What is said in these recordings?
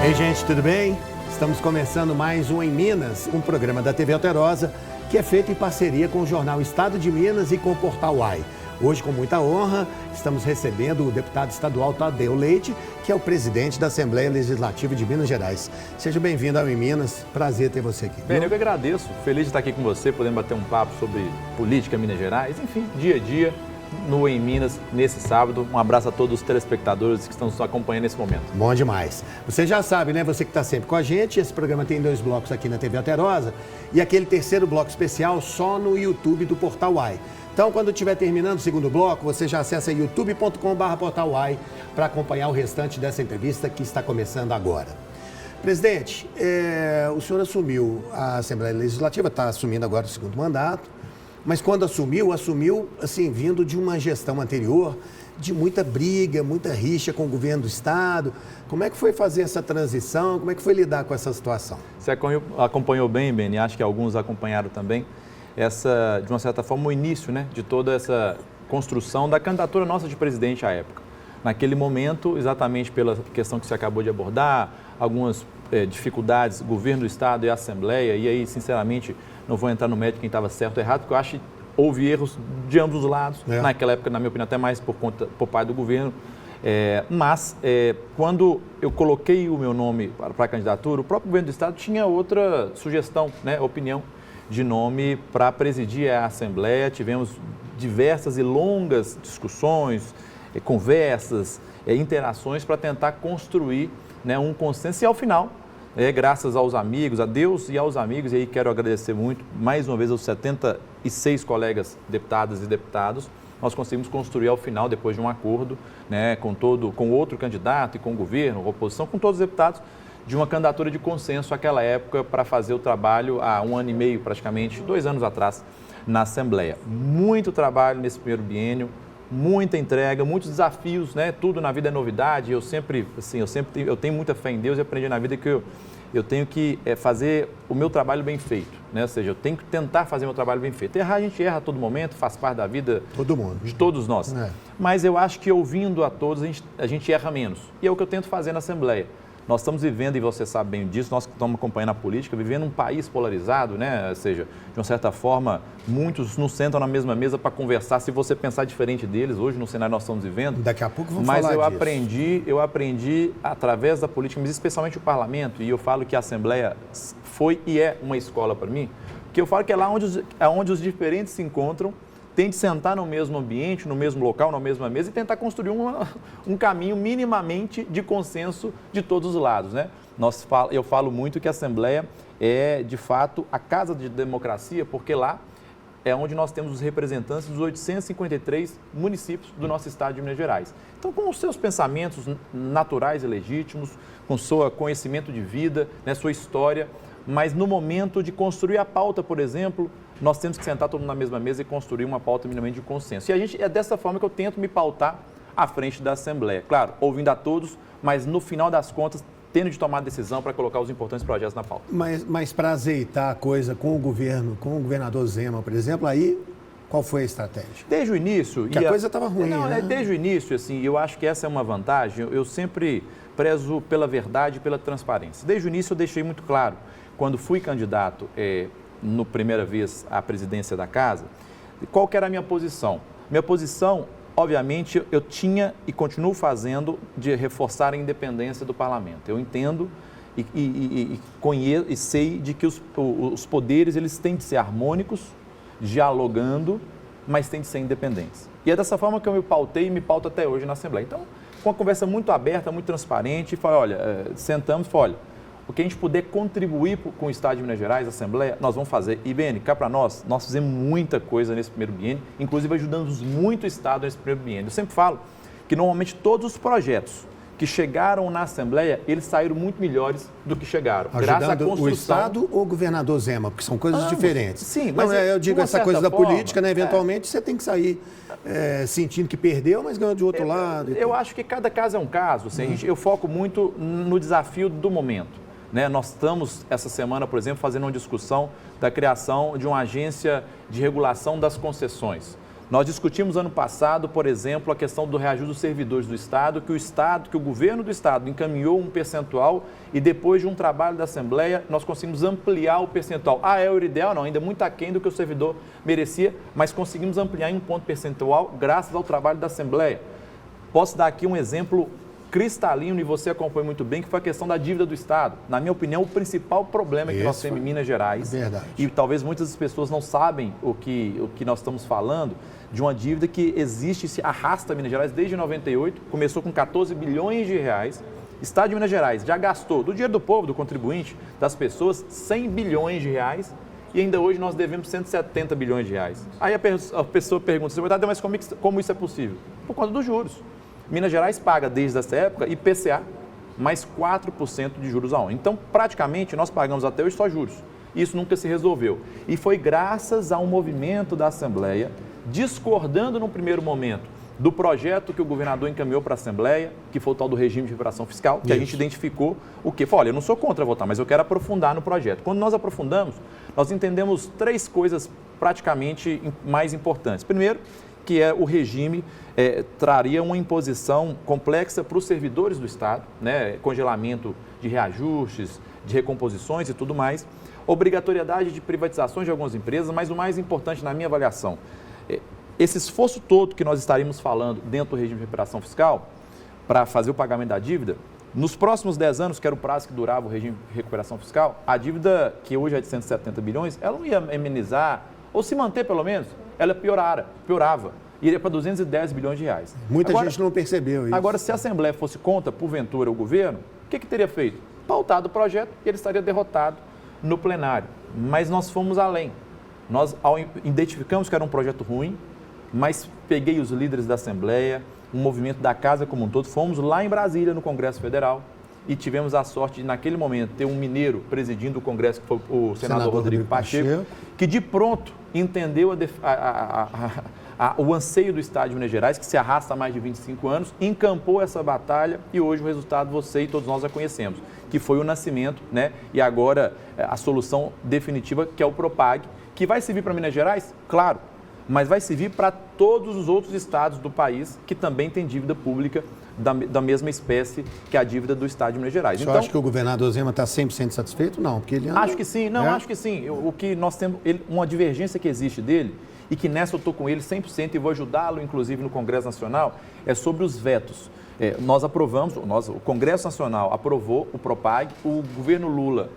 Ei, gente, tudo bem? Estamos começando mais um Em Minas, um programa da TV Alterosa, que é feito em parceria com o jornal Estado de Minas e com o Portal UAI. Hoje, com muita honra, estamos recebendo o deputado estadual Tadeu Leite, que é o presidente da Assembleia Legislativa de Minas Gerais. Seja bem-vindo ao Em Minas, prazer ter você aqui. Bem, eu que agradeço, feliz de estar aqui com você, podendo bater um papo sobre política Minas Gerais, enfim, dia a dia, no Em Minas, nesse sábado. Um abraço a todos os telespectadores que estão nos acompanhando nesse momento. Bom demais. Você já sabe, né? Você que está sempre com a gente, esse programa tem 2 blocos aqui na TV Alterosa e aquele terceiro bloco especial só no YouTube do Portal UAI. Então, quando estiver terminando o segundo bloco, você já acessa youtube.com/portaluai para acompanhar o restante dessa entrevista que está começando agora. Presidente, o senhor assumiu a Assembleia Legislativa, está assumindo agora o segundo mandato, mas quando assumiu assim, vindo de uma gestão anterior, de muita briga, muita rixa com o governo do Estado. Como é que foi fazer essa transição? Como é que foi lidar com essa situação? Você acompanhou bem, Beni, acho que alguns acompanharam também. De uma certa forma, o início, né, de toda essa construção da candidatura nossa de presidente à época. Naquele momento, exatamente pela questão que você acabou de abordar, algumas dificuldades, governo do Estado e Assembleia, e aí, sinceramente, não vou entrar no mérito quem estava certo ou errado, porque eu acho que houve erros de ambos os lados, naquela época, na minha opinião, até mais por parte do governo. Quando eu coloquei o meu nome para a candidatura, o próprio governo do Estado tinha outra sugestão, né, opinião, de nome para presidir a Assembleia. Tivemos diversas e longas discussões, conversas, interações para tentar construir, né, um consenso. E ao final, graças aos amigos, a Deus e aos amigos, e aí quero agradecer muito, mais uma vez, aos 76 colegas deputadas e deputados, nós conseguimos construir ao final, depois de um acordo, né, com outro candidato e com o governo, a oposição, com todos os deputados, de uma candidatura de consenso àquela época para fazer o trabalho há 1 ano e meio, praticamente, 2 anos atrás, na Assembleia. Muito trabalho nesse primeiro biênio, muita entrega, muitos desafios, né? Tudo na vida é novidade. Eu tenho muita fé em Deus e aprendi na vida que eu tenho que fazer o meu trabalho bem feito, né? Ou seja, eu tenho que tentar fazer o meu trabalho bem feito. Errar, a gente erra a todo momento, faz parte da vida de todos nós. Mas eu acho que ouvindo a todos, a gente erra menos. E é o que eu tento fazer na Assembleia. Nós estamos vivendo, e você sabe bem disso, nós que estamos acompanhando a política, vivendo um país polarizado, né? Ou seja, de uma certa forma, muitos não sentam na mesma mesa para conversar, se você pensar diferente deles, hoje no cenário nós estamos vivendo. Daqui a pouco vamos falar disso. Mas eu aprendi através da política, mas especialmente o parlamento, e eu falo que a Assembleia foi e é uma escola para mim, que eu falo que é lá onde os diferentes se encontram, tem de sentar no mesmo ambiente, no mesmo local, na mesma mesa e tentar construir um caminho minimamente de consenso de todos os lados, né? Eu falo muito que a Assembleia é, de fato, a casa de democracia, porque lá é onde nós temos os representantes dos 853 municípios do nosso estado de Minas Gerais. Então, com os seus pensamentos naturais e legítimos, com seu conhecimento de vida, né, sua história, mas no momento de construir a pauta, por exemplo, nós temos que sentar todo mundo na mesma mesa e construir uma pauta minimamente de consenso. E é dessa forma que eu tento me pautar à frente da Assembleia. Claro, ouvindo a todos, mas no final das contas, tendo de tomar decisão para colocar os importantes projetos na pauta. Mas para azeitar a coisa com o governo, com o governador Zema, por exemplo, aí qual foi a estratégia? Desde o início... Que a coisa estava ruim, né? Desde o início, assim, eu acho que essa é uma vantagem. Eu sempre prezo pela verdade e pela transparência. Desde o início eu deixei muito claro, quando fui candidato no primeira vez à presidência da casa, qual que era a minha posição? Minha posição, obviamente, eu tinha e continuo fazendo de reforçar a independência do parlamento. Eu entendo e conheço e sei de que os poderes eles têm de ser harmônicos, dialogando, mas têm de ser independentes. E é dessa forma que eu me pautei e me pauto até hoje na Assembleia. Então, com uma conversa muito aberta, muito transparente, falei, olha, sentamos e falei, olha, o que a gente puder contribuir com o Estado de Minas Gerais, a Assembleia, nós vamos fazer. E, Beni, cá para nós fizemos muita coisa nesse primeiro biênio, inclusive ajudamos muito o Estado nesse primeiro biênio. Eu sempre falo que, normalmente, todos os projetos que chegaram na Assembleia, eles saíram muito melhores do que chegaram. Ajudando graças à construção... o Estado ou o governador Zema? Porque são coisas diferentes. Sim, mas eu digo essa coisa da política, né? Eventualmente, você tem que sair sentindo que perdeu, mas ganhou de outro lado. Eu acho que cada caso é um caso. Assim, eu foco muito no desafio do momento. Né? Nós estamos, essa semana, por exemplo, fazendo uma discussão da criação de uma agência de regulação das concessões. Nós discutimos ano passado, por exemplo, a questão do reajuste dos servidores do Estado, que o governo do Estado encaminhou um percentual e depois de um trabalho da Assembleia, nós conseguimos ampliar o percentual. Era o ideal? Não, ainda muito aquém do que o servidor merecia, mas conseguimos ampliar em um ponto percentual graças ao trabalho da Assembleia. Posso dar aqui um exemplo cristalino, e você acompanha muito bem, que foi a questão da dívida do Estado. Na minha opinião, o principal problema que nós temos em Minas Gerais, e talvez muitas pessoas não sabem o que nós estamos falando, de uma dívida que existe e se arrasta Minas Gerais desde 98, começou com 14 bilhões de reais. Estado de Minas Gerais já gastou, do dinheiro do povo, do contribuinte, das pessoas, 100 bilhões de reais, e ainda hoje nós devemos 170 bilhões de reais. Aí a pessoa pergunta, mas como isso é possível? Por conta dos juros. Minas Gerais paga desde essa época IPCA mais 4% de juros ao ano. Então, praticamente, nós pagamos até hoje só juros. Isso nunca se resolveu. E foi graças a um movimento da Assembleia, discordando no primeiro momento do projeto que o governador encaminhou para a Assembleia, que foi o tal do regime de recuperação fiscal, que a gente identificou o quê? Olha, eu não sou contra votar, mas eu quero aprofundar no projeto. Quando nós aprofundamos, nós entendemos 3 coisas praticamente mais importantes. Primeiro, que o regime traria uma imposição complexa para os servidores do Estado, né? Congelamento de reajustes, de recomposições e tudo mais, obrigatoriedade de privatizações de algumas empresas, mas o mais importante na minha avaliação, esse esforço todo que nós estaríamos falando dentro do regime de recuperação fiscal para fazer o pagamento da dívida, nos próximos 10 anos, que era o prazo que durava o regime de recuperação fiscal, a dívida, que hoje é de 170 bilhões, ela não ia amenizar, ou se manter pelo menos, ela piorava. Iria para 210 bilhões de reais. Muita gente não percebeu isso. Agora, se a Assembleia fosse contra, porventura, o governo, o que teria feito? Pautado o projeto e ele estaria derrotado no plenário. Mas nós fomos além. Nós identificamos que era um projeto ruim, mas peguei os líderes da Assembleia, um movimento da Casa como um todo, fomos lá em Brasília, no Congresso Federal, e tivemos a sorte de, naquele momento, ter um mineiro presidindo o Congresso, que foi o senador Rodrigo Pacheco, que de pronto entendeu o anseio do Estado de Minas Gerais, que se arrasta há mais de 25 anos, encampou essa batalha e hoje o resultado você e todos nós já conhecemos, que foi o nascimento, né? E agora a solução definitiva, que é o Propag, que vai servir para Minas Gerais? Claro, mas vai servir para todos os outros estados do país que também têm dívida pública da mesma espécie que a dívida do Estado de Minas Gerais. Você acha que o governador Zema está 100% satisfeito? Não, porque ele... Acho que sim, acho que sim. O que nós temos, uma divergência que existe dele, e que nessa eu estou com ele 100% e vou ajudá-lo, inclusive, no Congresso Nacional, é sobre os vetos. Nós aprovamos, o Congresso Nacional aprovou o Propag, o governo Lula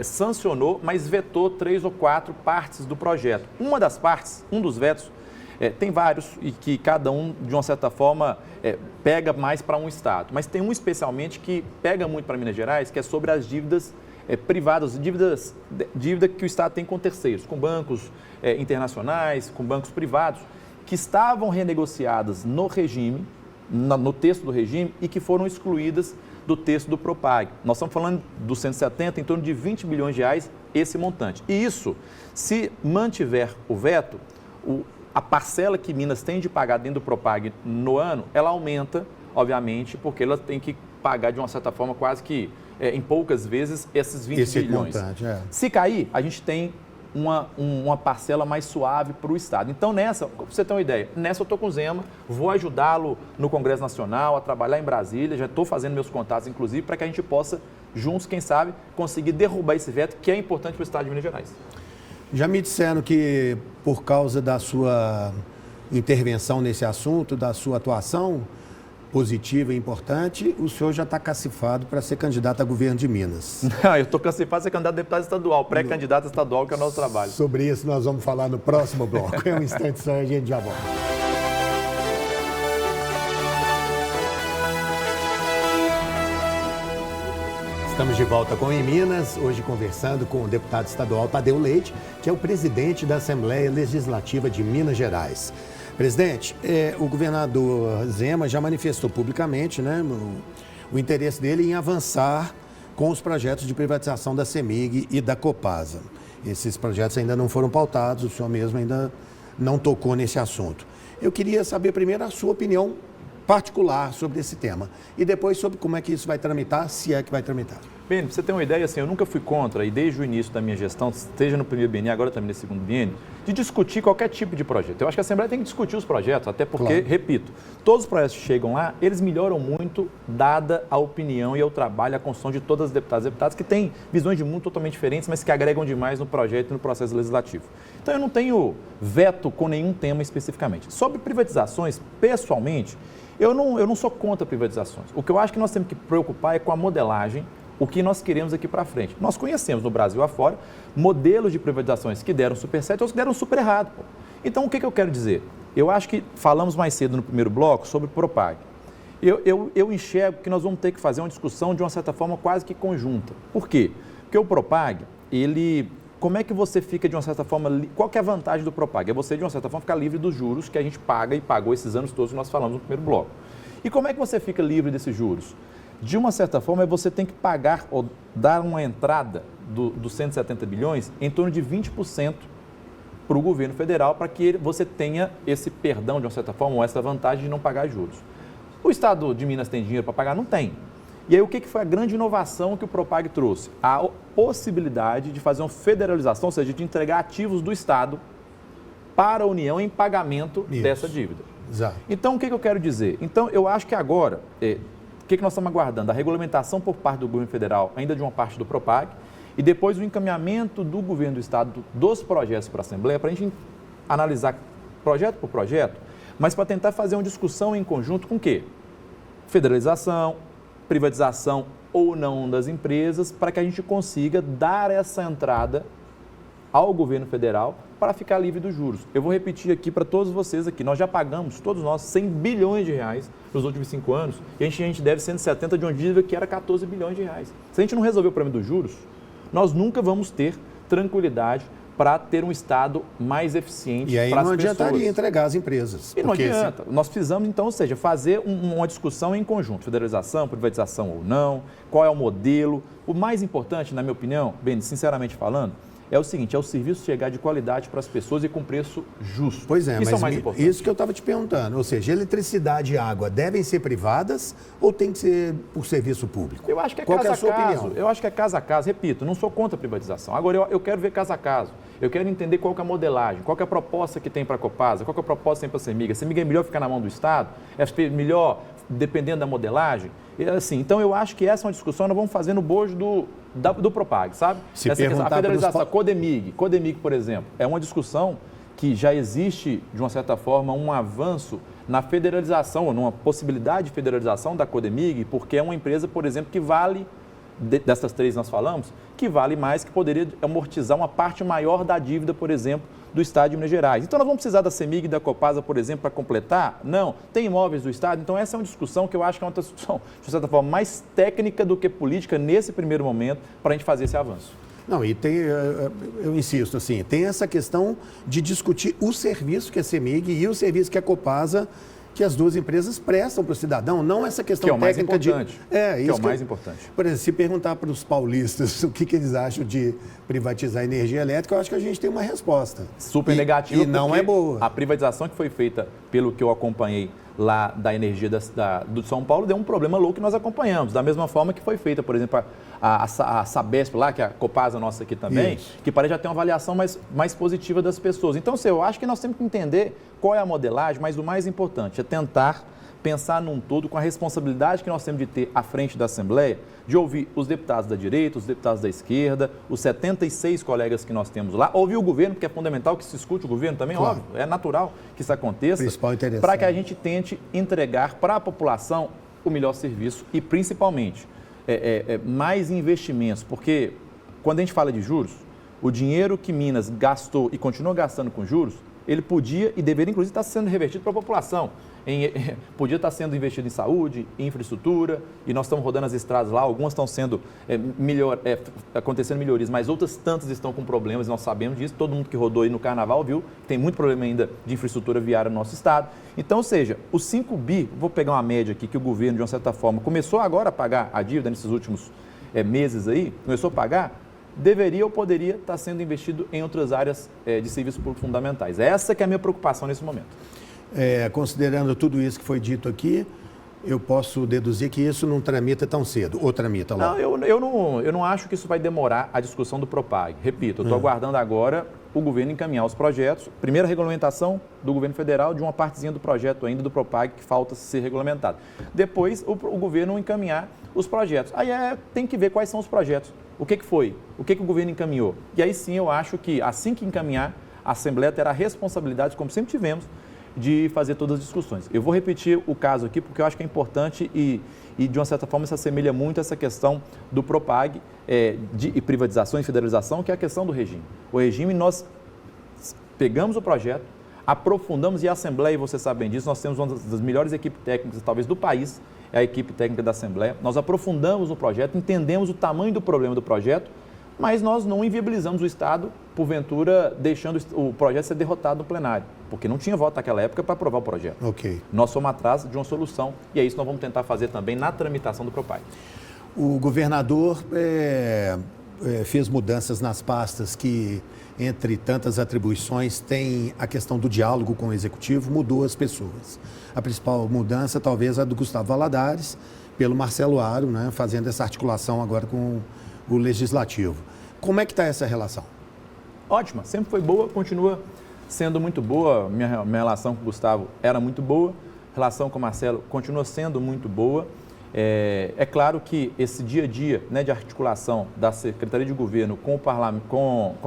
sancionou, mas vetou 3 ou 4 partes do projeto. Uma das partes, um dos vetos, tem vários e que cada um, de uma certa forma, pega mais para um estado. Mas tem um especialmente que pega muito para Minas Gerais, que é sobre as dívidas privadas, dívida que o Estado tem com terceiros, com bancos internacionais, com bancos privados, que estavam renegociadas no regime, no texto do regime, e que foram excluídas do texto do Propag. Nós estamos falando dos 170, em torno de 20 bilhões de reais, esse montante. E isso, se mantiver o veto, a parcela que Minas tem de pagar dentro do Propag no ano, ela aumenta, obviamente, porque ela tem que pagar de uma certa forma quase que em poucas vezes esses 20 bilhões. Montante, Se cair, a gente tem uma parcela mais suave para o Estado. Então, nessa, para você ter uma ideia, nessa eu estou com o Zema, vou ajudá-lo no Congresso Nacional, a trabalhar em Brasília, já estou fazendo meus contatos, inclusive, para que a gente possa, juntos, quem sabe, conseguir derrubar esse veto, que é importante para o Estado de Minas Gerais. Já me disseram que, por causa da sua intervenção nesse assunto, da sua atuação positiva e importante, o senhor já está cacifado para ser candidato a governo de Minas. Eu estou cacifado para ser candidato a deputado estadual, pré-candidato estadual, que é o nosso trabalho. Sobre isso nós vamos falar no próximo bloco. É um instante só, a gente já volta. Estamos de volta com Em Minas, hoje conversando com o deputado estadual Tadeu Leite, que é o presidente da Assembleia Legislativa de Minas Gerais. Presidente, o governador Zema já manifestou publicamente, né, o interesse dele em avançar com os projetos de privatização da CEMIG e da Copasa. Esses projetos ainda não foram pautados, o senhor mesmo ainda não tocou nesse assunto. Eu queria saber primeiro a sua opinião particular sobre esse tema e depois sobre como é que isso vai tramitar, se é que vai tramitar. Bem, para você ter uma ideia, assim, eu nunca fui contra, e desde o início da minha gestão, seja no primeiro biênio, agora também no segundo biênio, de discutir qualquer tipo de projeto. Eu acho que a Assembleia tem que discutir os projetos, até porque, claro, repito, todos os projetos que chegam lá, eles melhoram muito, dada a opinião e o trabalho, a construção de todas as deputadas e deputados que têm visões de mundo totalmente diferentes, mas que agregam demais no projeto e no processo legislativo. Então, eu não tenho veto com nenhum tema especificamente. Sobre privatizações, pessoalmente, eu não sou contra privatizações. O que eu acho que nós temos que preocupar é com a modelagem, o que nós queremos aqui para frente. Nós conhecemos no Brasil afora modelos de privatizações que deram super certo e outros que deram super errado. Pô. Então, o que eu quero dizer? Eu acho que falamos mais cedo no primeiro bloco sobre Propag. Eu enxergo que nós vamos ter que fazer uma discussão de uma certa forma quase que conjunta. Por quê? Porque o Propag, como é que você fica de uma certa forma, qual que é a vantagem do Propag? É você de uma certa forma ficar livre dos juros que a gente paga e pagou esses anos todos que nós falamos no primeiro bloco. E como é que você fica livre desses juros? De uma certa forma, você tem que pagar ou dar uma entrada dos 170 bilhões em torno de 20% para o governo federal para que você tenha esse perdão, de uma certa forma, ou essa vantagem de não pagar juros. O Estado de Minas tem dinheiro para pagar? Não tem. E aí, o que foi a grande inovação que o Propag trouxe? A possibilidade de fazer uma federalização, ou seja, de entregar ativos do Estado para a União em pagamento dessa dívida. Exato. Então, o que eu quero dizer? Então, eu acho que agora... O que nós estamos aguardando? A regulamentação por parte do governo federal, ainda de uma parte do Propag, e depois o encaminhamento do governo do Estado dos projetos para a Assembleia, para a gente analisar projeto por projeto, mas para tentar fazer uma discussão em conjunto com o quê? Federalização, privatização ou não das empresas, para que a gente consiga dar essa entrada ao governo federal para ficar livre dos juros. Eu vou repetir aqui para todos vocês aqui, nós já pagamos, todos nós, 100 bilhões de reais nos últimos 5 anos e a gente deve 170 de uma dívida que era 14 bilhões de reais. Se a gente não resolver o problema dos juros, nós nunca vamos ter tranquilidade para ter um Estado mais eficiente para as pessoas. E aí não adiantaria entregar as empresas. E não adianta. Nós precisamos, então, ou seja, fazer uma discussão em conjunto. Federalização, privatização ou não, qual é o modelo. O mais importante, na minha opinião, bem, sinceramente falando, é o seguinte, é o serviço chegar de qualidade para as pessoas e com preço justo. Pois é, isso mas é o mais importante. Isso que eu estava te perguntando, ou seja, eletricidade e água devem ser privadas ou tem que ser por serviço público? Eu acho que é Qual caso é a sua a caso. opinião? Eu acho que é caso a caso. Repito, não sou contra a privatização. Agora, eu quero ver caso a caso. Eu quero entender qual que é a modelagem, qual que é a proposta que tem para a Copasa, qual que é a proposta que tem para a CEMIG. A CEMIG é melhor ficar na mão do Estado? É melhor dependendo da modelagem? Assim, então, eu acho que essa é uma discussão que nós vamos fazer no bojo do Propag, sabe? Se a federalização, a Codemig, por exemplo, é uma discussão que já existe, de uma certa forma, um avanço na federalização, ou numa possibilidade de federalização da Codemig, porque é uma empresa, por exemplo, que vale, dessas três nós falamos, que vale mais, que poderia amortizar uma parte maior da dívida, por exemplo, do Estado de Minas Gerais. Então, nós vamos precisar da CEMIG e da Copasa, por exemplo, para completar? Não. Tem imóveis do Estado? Então, essa é uma discussão que eu acho que é uma discussão, de certa forma, mais técnica do que política nesse primeiro momento, para a gente fazer esse avanço. Não, e tem, eu insisto, assim, tem essa questão de discutir o serviço que a CEMIG e o serviço que a Copasa, que as duas empresas prestam para o cidadão, não essa questão técnica de... É o mais importante. Por exemplo, se perguntar para os paulistas o que eles acham de privatizar a energia elétrica, eu acho que a gente tem uma resposta. Super negativa. E não é boa. A privatização que foi feita, pelo que eu acompanhei lá da energia do São Paulo, deu um problema louco que nós acompanhamos. Da mesma forma que foi feita, por exemplo, a Sabesp lá, que é a Copasa nossa aqui também, que parece já ter uma avaliação mais positiva das pessoas. Então, eu acho que nós temos que entender qual é a modelagem, mas o mais importante é tentar pensar num todo com a responsabilidade que nós temos de ter à frente da Assembleia, de ouvir os deputados da direita, os deputados da esquerda, os 76 colegas que nós temos lá, ouvir o governo, porque é fundamental que se escute o governo também, claro. Óbvio, é natural que isso aconteça, para que a gente tente entregar para a população o melhor serviço e, principalmente, mais investimentos, porque quando a gente fala de juros, o dinheiro que Minas gastou e continua gastando com juros, ele podia e deveria, inclusive, estar sendo revertido para a população. Podia estar sendo investido em saúde, em infraestrutura, e nós estamos rodando as estradas lá, algumas estão sendo acontecendo melhorias, mas outras tantas estão com problemas, nós sabemos disso, todo mundo que rodou aí no Carnaval viu, tem muito problema ainda de infraestrutura viária no nosso estado. Então, ou seja, os 5 bi, vou pegar uma média aqui, que o governo, de uma certa forma, começou agora a pagar a dívida nesses últimos meses aí, começou a pagar, deveria ou poderia estar sendo investido em outras áreas de serviços públicos fundamentais. Essa que é a minha preocupação nesse momento. Considerando tudo isso que foi dito aqui, eu posso deduzir que isso não tramita tão cedo, ou tramita logo? Não, eu não acho que isso vai demorar a discussão do Propag. Repito, eu estou aguardando agora o governo encaminhar os projetos. Primeira regulamentação do governo federal de uma partezinha do projeto ainda do Propag que falta ser regulamentado. Depois, o governo encaminhar os projetos. Aí tem que ver quais são os projetos. O que foi? O que o governo encaminhou? E aí sim eu acho que assim que encaminhar, a Assembleia terá responsabilidade, como sempre tivemos, de fazer todas as discussões. Eu vou repetir o caso aqui porque eu acho que é importante e de uma certa forma se assemelha muito a essa questão do Propag, de privatização e federalização, que é a questão do regime. O regime, nós pegamos o projeto, aprofundamos e a Assembleia, você sabe bem disso, nós temos uma das melhores equipes técnicas talvez do país, é a equipe técnica da Assembleia. Nós aprofundamos o projeto, entendemos o tamanho do problema do projeto, mas nós não inviabilizamos o Estado, porventura, deixando o projeto ser derrotado no plenário, porque não tinha voto naquela época para aprovar o projeto. Ok. Nós fomos atrás de uma solução e é isso que nós vamos tentar fazer também na tramitação do Propag. O governador fez mudanças nas pastas que, entre tantas atribuições, tem a questão do diálogo com o Executivo, mudou as pessoas. A principal mudança, talvez, é a do Gustavo Valadares, pelo Marcelo Aro, né, fazendo essa articulação agora com o Legislativo. Como é que está essa relação? Ótima, sempre foi boa, continua sendo muito boa. Minha relação com o Gustavo era muito boa, relação com o Marcelo continua sendo muito boa. É claro que esse dia a dia, né, de articulação da Secretaria de Governo com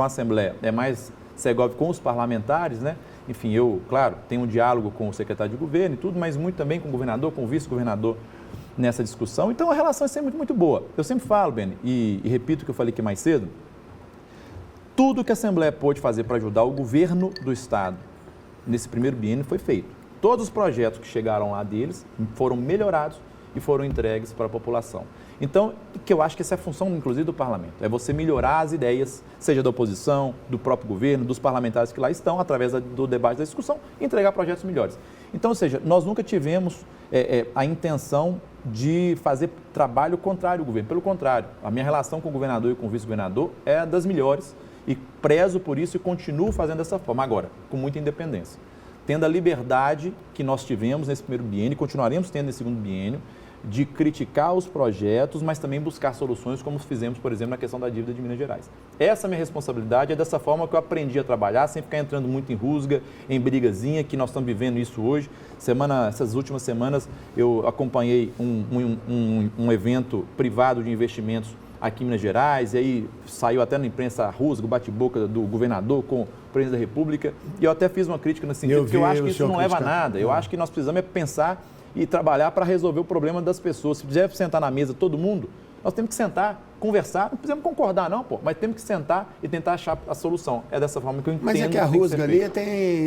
a Assembleia é mais Segovia com os parlamentares, né? Enfim, eu, claro, tenho um diálogo com o secretário de Governo e tudo, mas muito também com o governador, com o vice-governador nessa discussão. Então, a relação é sempre muito, muito boa. Eu sempre falo, Beni, e repito o que eu falei aqui mais cedo, tudo que a Assembleia pôde fazer para ajudar o governo do Estado nesse primeiro biênio foi feito. Todos os projetos que chegaram lá deles foram melhorados e foram entregues para a população. Então, que eu acho que essa é a função, inclusive, do parlamento, é você melhorar as ideias, seja da oposição, do próprio governo, dos parlamentares que lá estão, através do debate, da discussão, e entregar projetos melhores. Então, ou seja, nós nunca tivemos a intenção de fazer trabalho contrário ao governo. Pelo contrário, a minha relação com o governador e com o vice-governador é das melhores e prezo por isso e continuo fazendo dessa forma. Agora, com muita independência. Tendo a liberdade que nós tivemos nesse primeiro biênio e continuaremos tendo nesse segundo biênio, de criticar os projetos, mas também buscar soluções, como fizemos, por exemplo, na questão da dívida de Minas Gerais. Essa é a minha responsabilidade, é dessa forma que eu aprendi a trabalhar, sem ficar entrando muito em rusga, em brigazinha, que nós estamos vivendo isso hoje. Essas últimas semanas, eu acompanhei um evento privado de investimentos aqui em Minas Gerais, e aí saiu até na imprensa a rusga, o bate-boca do governador com o presidente da República, e eu até fiz uma crítica nesse sentido, porque eu acho que isso não leva a nada. Eu acho que nós precisamos pensar e trabalhar para resolver o problema das pessoas. Se quiser sentar na mesa todo mundo, nós temos que sentar, conversar, não precisamos concordar não, mas temos que sentar e tentar achar a solução. É dessa forma que eu entendo. Mas é que a rusga ali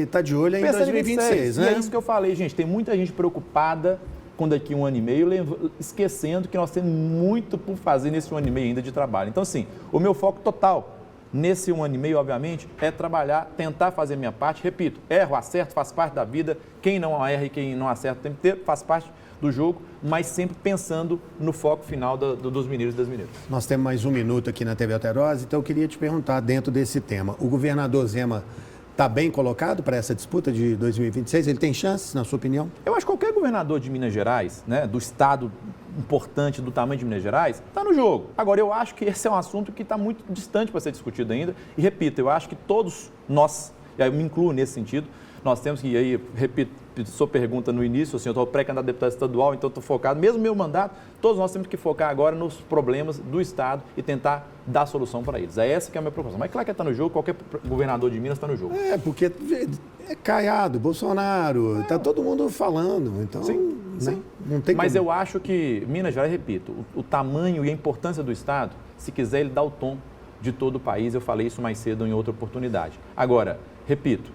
está de olho em 2026, né? E é isso que eu falei, gente, tem muita gente preocupada com daqui 1 ano e meio, esquecendo que nós temos muito por fazer nesse 1 ano e meio ainda de trabalho. Então, assim, o meu foco total nesse 1 ano e meio, obviamente, é trabalhar, tentar fazer a minha parte. Repito, erro, acerto, faz parte da vida. Quem não erra e quem não acerta tem que ter, faz parte do jogo, mas sempre pensando no foco final dos mineiros e das mineiras. Nós temos mais 1 minuto aqui na TV Alterosa, então eu queria te perguntar, dentro desse tema, o governador Zema está bem colocado para essa disputa de 2026? Ele tem chances, na sua opinião? Eu acho que qualquer governador de Minas Gerais, né, do estado importante do tamanho de Minas Gerais, está no jogo. Agora, eu acho que esse é um assunto que está muito distante para ser discutido ainda. E, repito, eu acho que todos nós, e aí eu me incluo nesse sentido, nós temos que, e aí, repito, sua pergunta no início, assim, eu estou pré-candidato a deputado estadual, então estou focado, mesmo meu mandato, todos nós temos que focar agora nos problemas do Estado e tentar dar solução para eles. É essa que é a minha preocupação. Mas claro que está no jogo, qualquer governador de Minas está no jogo. Porque é Caiado, Bolsonaro, está todo mundo falando, então sim, né? Sim. Não tem Mas como. eu acho que Minas Gerais, repito, o tamanho e a importância do Estado, se quiser, ele dá o tom de todo o país. Eu falei isso mais cedo em outra oportunidade. Agora, repito,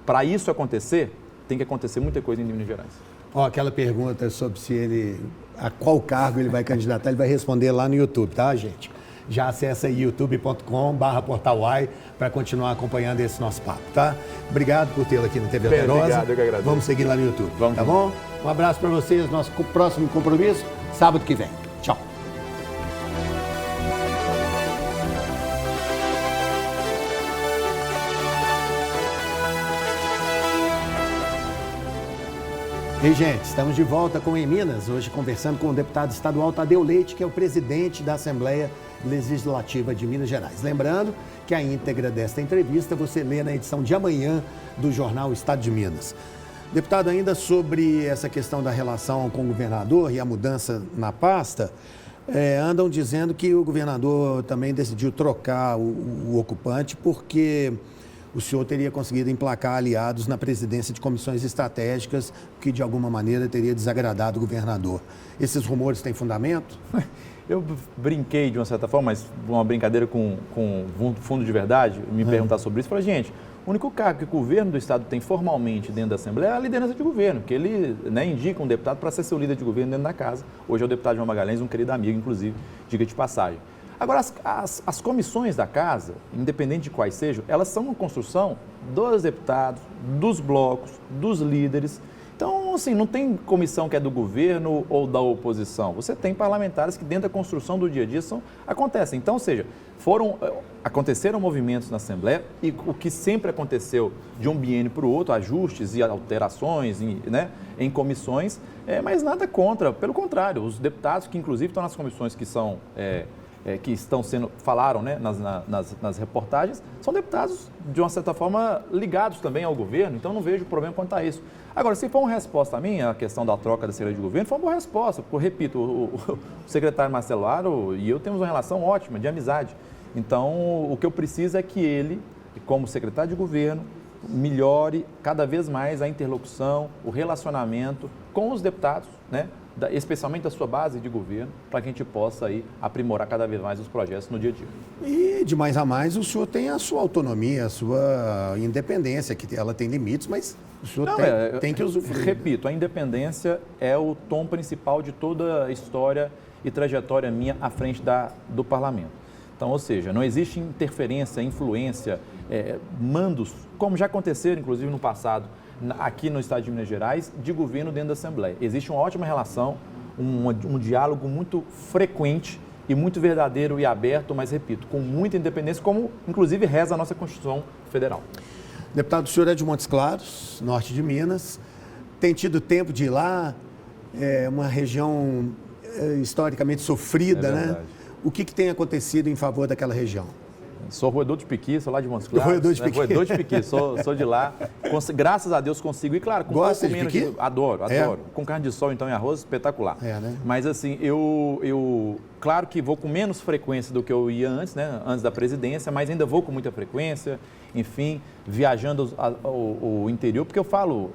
para isso acontecer, tem que acontecer muita coisa em Minas Gerais. Aquela pergunta sobre a qual cargo ele vai candidatar, ele vai responder lá no YouTube, tá, gente? Já acessa aí youtube.com/portaluai para continuar acompanhando esse nosso papo, tá? Obrigado por tê-lo aqui na TV Alterosa. Obrigado, eu que agradeço. Vamos seguir lá no YouTube, Vamos tá bom? Um abraço para vocês, nosso próximo compromisso, sábado que vem. Tchau. E, gente, estamos de volta com Em Minas, hoje conversando com o deputado estadual Tadeu Leite, que é o presidente da Assembleia Legislativa de Minas Gerais. Lembrando que a íntegra desta entrevista você lê na edição de amanhã do jornal Estado de Minas. Deputado, ainda sobre essa questão da relação com o governador e a mudança na pasta, andam dizendo que o governador também decidiu trocar o ocupante porque o senhor teria conseguido emplacar aliados na presidência de comissões estratégicas, que de alguma maneira teria desagradado o governador. Esses rumores têm fundamento? Eu brinquei de uma certa forma, mas uma brincadeira com fundo de verdade, me perguntar sobre isso. Falei, gente, o único cargo que o governo do estado tem formalmente dentro da Assembleia é a liderança de governo, que ele indica um deputado para ser seu líder de governo dentro da casa. Hoje é o deputado João Magalhães, um querido amigo, inclusive, diga de passagem. Agora, as comissões da casa, independente de quais sejam, elas são uma construção dos deputados, dos blocos, dos líderes. Então, assim, não tem comissão que é do governo ou da oposição. Você tem parlamentares que dentro da construção do dia a dia acontecem. Então, ou seja, aconteceram movimentos na Assembleia e o que sempre aconteceu de um biênio para o outro, ajustes e alterações em comissões, mas nada contra. Pelo contrário, os deputados que inclusive estão nas comissões que estão falaram nas reportagens, são deputados, de uma certa forma, ligados também ao governo, então não vejo problema quanto a isso. Agora, se for uma resposta a mim, a questão da troca da secretaria de governo, foi uma boa resposta, porque, repito, o secretário Marcelo Aro e eu temos uma relação ótima, de amizade. Então, o que eu preciso é que ele, como secretário de governo, melhore cada vez mais a interlocução, o relacionamento com os deputados, especialmente da sua base de governo, para que a gente possa aí aprimorar cada vez mais os projetos no dia a dia. E de mais a mais, o senhor tem a sua autonomia, a sua independência, que ela tem limites, mas o senhor tem que usufruir. Repito, a independência é o tom principal de toda a história e trajetória minha à frente do parlamento. Então, ou seja, não existe interferência, influência, mandos, como já aconteceram, inclusive, no passado, aqui no estado de Minas Gerais, de governo dentro da Assembleia. Existe uma ótima relação, um diálogo muito frequente e muito verdadeiro e aberto, mas, repito, com muita independência, como, inclusive, reza a nossa Constituição Federal. Deputado, o senhor é de Montes Claros, norte de Minas, tem tido tempo de ir lá, uma região historicamente sofrida, né? O que tem acontecido em favor daquela região? Sou roedor de Piqui, sou lá de Montes Claros. Roedor de Piqui. Roedor de Piqui, sou de lá. Graças a Deus consigo. E claro, com Gosta de Piqui? Adoro. Com carne de sol, então, e arroz, espetacular. Né? Mas assim, eu claro que vou com menos frequência do que eu ia antes, antes da presidência, mas ainda vou com muita frequência, enfim, viajando o interior, porque eu falo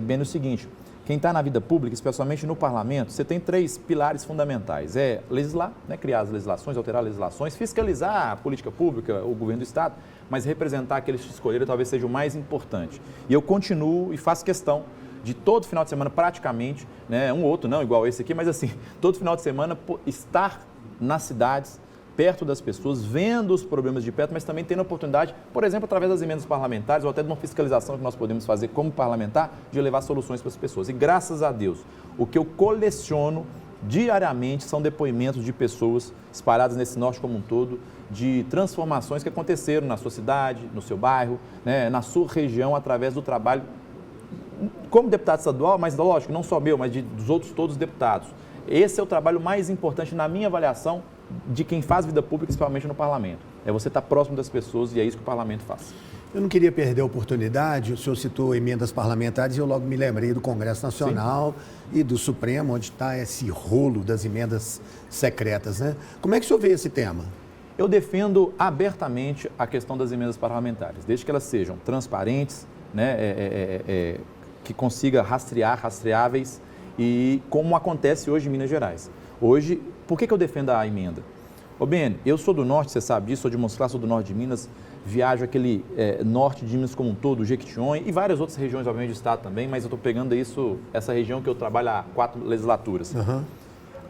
bem o seguinte, quem está na vida pública, especialmente no parlamento, você tem 3 pilares fundamentais. Legislar, criar as legislações, alterar legislações, fiscalizar a política pública, o governo do Estado, mas representar aqueles que escolheram talvez seja o mais importante. E eu continuo e faço questão de todo final de semana, praticamente, um ou outro não, igual esse aqui, mas assim, todo final de semana estar nas cidades, perto das pessoas, vendo os problemas de perto, mas também tendo a oportunidade, por exemplo, através das emendas parlamentares ou até de uma fiscalização que nós podemos fazer como parlamentar, de levar soluções para as pessoas. E graças a Deus, o que eu coleciono diariamente são depoimentos de pessoas espalhadas nesse norte como um todo, de transformações que aconteceram na sua cidade, no seu bairro, na sua região, através do trabalho como deputado estadual, mas lógico, não só meu, mas dos outros todos os deputados. Esse é o trabalho mais importante na minha avaliação de quem faz vida pública, principalmente no parlamento. É você estar próximo das pessoas e é isso que o parlamento faz. Eu não queria perder a oportunidade, o senhor citou emendas parlamentares e eu logo me lembrei do Congresso Nacional e do Supremo, onde está esse rolo das emendas secretas, Como é que o senhor vê esse tema? Eu defendo abertamente a questão das emendas parlamentares, desde que elas sejam transparentes, que consiga rastreáveis e como acontece hoje em Minas Gerais. Hoje, por que eu defendo a emenda? BN, eu sou do norte, você sabe disso, sou de Montes Claros, sou do norte de Minas, viajo aquele norte de Minas como um todo, Jequitinhonha e várias outras regiões, obviamente, do estado também, mas eu estou pegando essa região que eu trabalho há 4 legislaturas.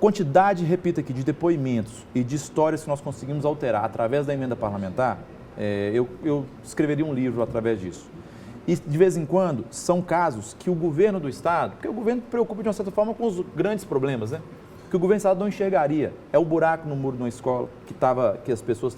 Quantidade, repito aqui, de depoimentos e de histórias que nós conseguimos alterar através da emenda parlamentar, eu escreveria um livro através disso. E, de vez em quando, são casos que o governo do estado, porque o governo preocupa de uma certa forma com os grandes problemas, que o governo do estado não enxergaria. É o buraco no muro de uma escola que as pessoas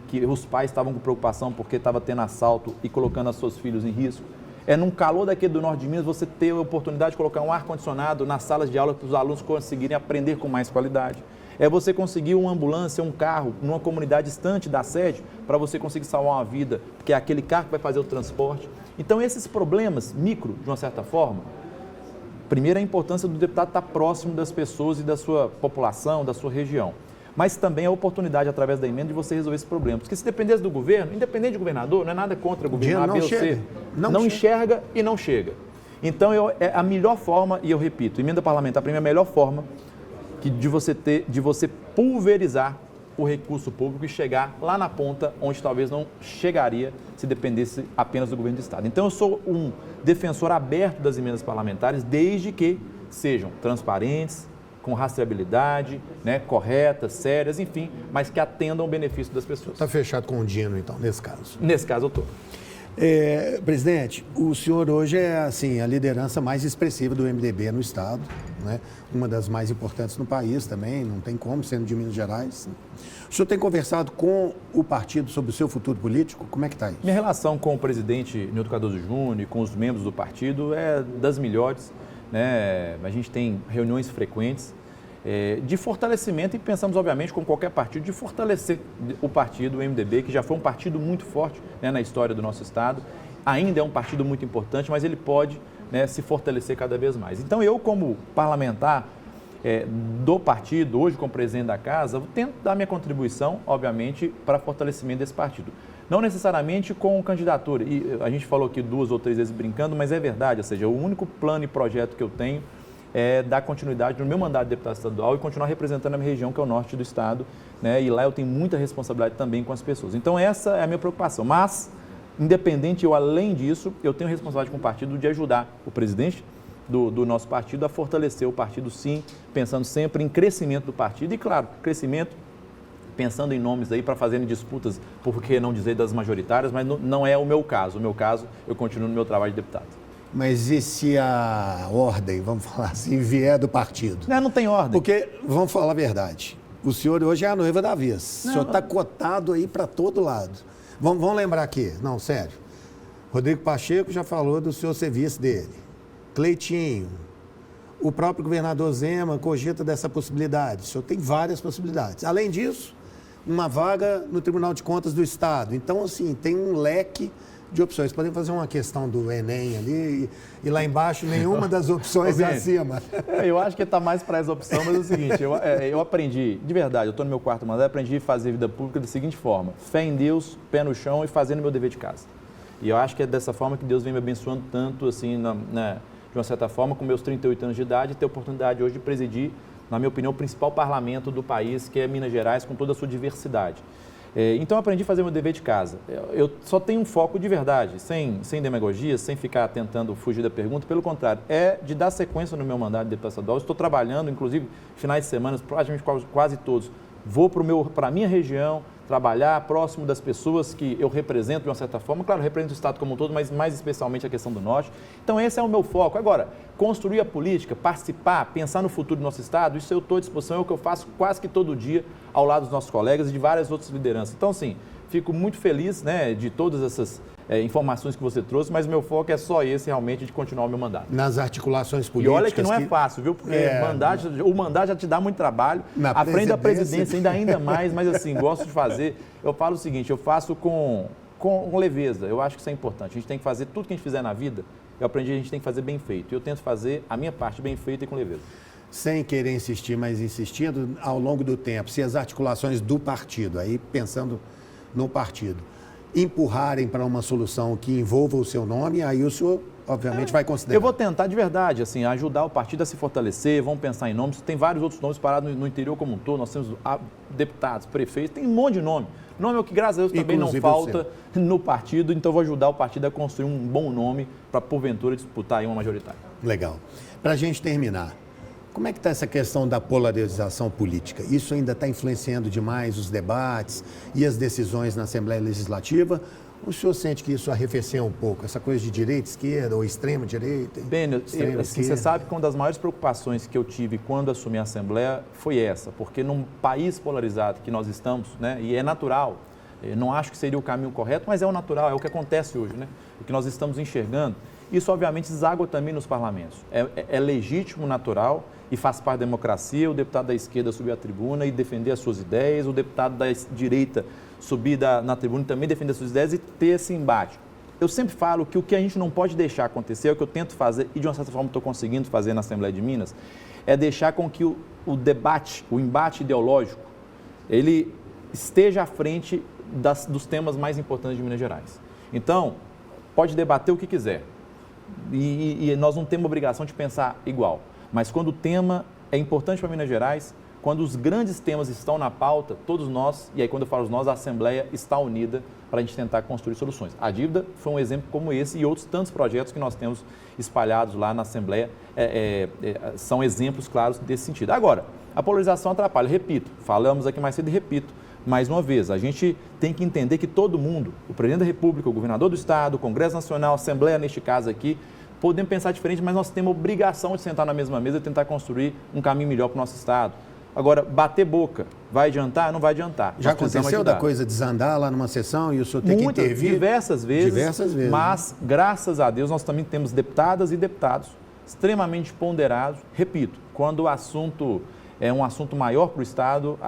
que os pais estavam com preocupação porque estava tendo assalto e colocando os seus filhos em risco. É num calor daquele do norte de Minas você ter a oportunidade de colocar um ar-condicionado nas salas de aula para os alunos conseguirem aprender com mais qualidade. É você conseguir uma ambulância, um carro, numa comunidade distante da sede, para você conseguir salvar uma vida, porque é aquele carro que vai fazer o transporte. Então, esses problemas micro, de uma certa forma, primeiro a importância do deputado estar próximo das pessoas e da sua população, da sua região. Mas também a oportunidade, através da emenda, de você resolver esse problema. Porque se dependesse do governo, independente do governador, não é nada contra o governo A, B ou C, não enxerga e não chega. Então, é a melhor forma, e eu repito, emenda parlamentar, para mim, é a melhor forma de você pulverizar o recurso público e chegar lá na ponta, onde talvez não chegaria se dependesse apenas do governo do Estado. Então, eu sou um defensor aberto das emendas parlamentares, desde que sejam transparentes, com rastreabilidade, né, corretas, sérias, enfim, mas que atendam ao benefício das pessoas. Está fechado com o Dino, então, nesse caso? Nesse caso, eu estou. Presidente, o senhor hoje é assim, a liderança mais expressiva do MDB no Estado, né? Uma das mais importantes no país também, não tem como, sendo de Minas Gerais. O senhor tem conversado com o partido sobre o seu futuro político? Como é que está isso? Minha relação com o presidente Nilton Cardoso Júnior e com os membros do partido é das melhores, né? A gente tem reuniões frequentes de fortalecimento e pensamos, obviamente, como qualquer partido, de fortalecer o partido, o MDB, que já foi um partido muito forte, né, na história do nosso Estado. Ainda é um partido muito importante, mas ele pode, né, se fortalecer cada vez mais. Então, eu, como parlamentar do partido, hoje como presidente da casa, tento dar minha contribuição, obviamente, para fortalecimento desse partido. Não necessariamente com candidatura, e a gente falou aqui 2 ou 3 vezes brincando, mas é verdade, ou seja, o único plano e projeto que eu tenho é dar continuidade no meu mandato de deputado estadual e continuar representando a minha região, que é o norte do estado, né? E lá eu tenho muita responsabilidade também com as pessoas. Então, essa é a minha preocupação. Mas, independente, além disso, eu tenho responsabilidade com o partido de ajudar o presidente do nosso partido a fortalecer o partido, sim, pensando sempre em crescimento do partido e, claro, crescimento pensando em nomes aí para fazerem disputas, por que não dizer das majoritárias, mas não é o meu caso. O meu caso, eu continuo no meu trabalho de deputado. Mas e se a ordem, vamos falar assim, vier do partido? Não tem ordem. Porque, vamos falar a verdade, o senhor hoje é a noiva da vez. O senhor está cotado aí para todo lado. Vamos lembrar aqui, não, sério. Rodrigo Pacheco já falou do seu serviço dele. Cleitinho, o próprio governador Zema cogita dessa possibilidade. O senhor tem várias possibilidades. Além disso, uma vaga no Tribunal de Contas do Estado. Então, assim, tem um leque de opções. Podemos fazer uma questão do Enem ali e lá embaixo nenhuma das opções é acima. Eu acho que está mais para essa opção, mas é o seguinte, eu aprendi, de verdade, eu estou no meu 4º mandato, aprendi a fazer vida pública da seguinte forma: fé em Deus, pé no chão e fazendo meu dever de casa. E eu acho que é dessa forma que Deus vem me abençoando tanto, assim, de uma certa forma, com meus 38 anos de idade, ter a oportunidade hoje de presidir, na minha opinião, o principal parlamento do país, que é Minas Gerais, com toda a sua diversidade. Então, eu aprendi a fazer meu dever de casa. Eu só tenho um foco de verdade, sem demagogia, sem ficar tentando fugir da pergunta. Pelo contrário, é de dar sequência no meu mandato de deputado estadual. Estou trabalhando, inclusive, finais de semana, praticamente quase todos. Vou para a minha região, trabalhar próximo das pessoas que eu represento de uma certa forma. Claro, eu represento o Estado como um todo, mas mais especialmente a questão do Norte. Então, esse é o meu foco. Agora, construir a política, participar, pensar no futuro do nosso Estado, isso eu estou à disposição, é o que eu faço quase que todo dia ao lado dos nossos colegas e de várias outras lideranças. Então, sim, fico muito feliz, né, de todas essas informações que você trouxe, mas o meu foco é só esse, realmente, de continuar o meu mandato. Nas articulações políticas... E olha que não é fácil, viu? Porque o mandato já te dá muito trabalho. À frente da presidência, ainda mais, mas assim, gosto de fazer. Eu falo o seguinte, eu faço com leveza. Eu acho que isso é importante. A gente tem que fazer tudo que a gente fizer na vida, eu aprendi, a gente tem que fazer bem feito. E eu tento fazer a minha parte bem feita e com leveza. Sem querer insistir, mas insistindo, ao longo do tempo, se as articulações do partido, aí pensando no partido, empurrarem para uma solução que envolva o seu nome, aí o senhor, obviamente, vai considerar. Eu vou tentar, de verdade, assim, ajudar o partido a se fortalecer, vamos pensar em nomes. Tem vários outros nomes parados no interior como um todo, nós temos deputados, prefeitos, tem um monte de nome. Nome é o que, graças a Deus, também não falta no partido, então vou ajudar o partido a construir um bom nome para, porventura, disputar aí uma majoritária. Legal. Para a gente terminar, como é que está essa questão da polarização política? Isso ainda está influenciando demais os debates e as decisões na Assembleia Legislativa? O senhor sente que isso arrefeceu um pouco, essa coisa de direita, esquerda ou extrema-direita? Bem, assim, você sabe que uma das maiores preocupações que eu tive quando assumi a Assembleia foi essa, porque num país polarizado que nós estamos, né, e é natural, não acho que seria o caminho correto, mas é o natural, é o que acontece hoje, né, o que nós estamos enxergando. Isso, obviamente, deságua também nos parlamentos. É legítimo, natural e faz parte da democracia o deputado da esquerda subir à tribuna e defender as suas ideias, o deputado da direita subir na tribuna e também defender as suas ideias e ter esse embate. Eu sempre falo que o que a gente não pode deixar acontecer, é o que eu tento fazer e de uma certa forma estou conseguindo fazer na Assembleia de Minas, é deixar com que o debate, o embate ideológico, ele esteja à frente dos temas mais importantes de Minas Gerais. Então, pode debater o que quiser e nós não temos obrigação de pensar igual, mas quando o tema é importante para Minas Gerais, quando os grandes temas estão na pauta, todos nós, e aí quando eu falo nós, a Assembleia está unida para a gente tentar construir soluções. A dívida foi um exemplo como esse e outros tantos projetos que nós temos espalhados lá na Assembleia são exemplos claros desse sentido. Agora, a polarização atrapalha, repito, falamos aqui mais cedo e repito, mais uma vez, a gente tem que entender que todo mundo, o Presidente da República, o Governador do Estado, o Congresso Nacional, a Assembleia neste caso aqui, podemos pensar diferente, mas nós temos a obrigação de sentar na mesma mesa e tentar construir um caminho melhor para o nosso Estado. Agora, bater boca, vai adiantar? Não vai adiantar. Já aconteceu da coisa desandar lá numa sessão e o senhor tem que intervir? Diversas vezes. Mas, graças a Deus, nós também temos deputadas e deputados extremamente ponderados. Repito, quando o assunto é um assunto maior para o Estado,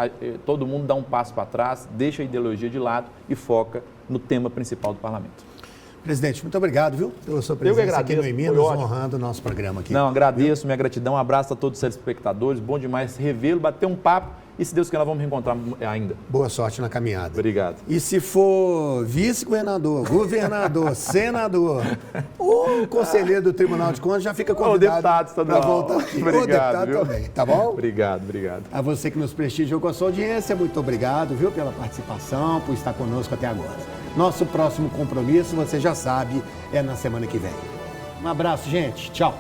todo mundo dá um passo para trás, deixa a ideologia de lado e foca no tema principal do Parlamento. Presidente, muito obrigado, viu, pela sua presença aqui no Minas, honrando o nosso programa aqui. Não, agradeço, minha gratidão, um abraço a todos os telespectadores, bom demais revê-lo, bater um papo e, se Deus quiser, nós vamos reencontrar ainda. Boa sorte na caminhada. Obrigado. E se for vice-governador, governador, senador, o conselheiro do Tribunal de Contas já fica convidado para voltar aqui. Obrigado, o deputado viu? também, tá bom? Obrigado. A você que nos prestigiou com a sua audiência, muito obrigado, viu, pela participação, por estar conosco até agora. Nosso próximo compromisso, você já sabe, é na semana que vem. Um abraço, gente. Tchau.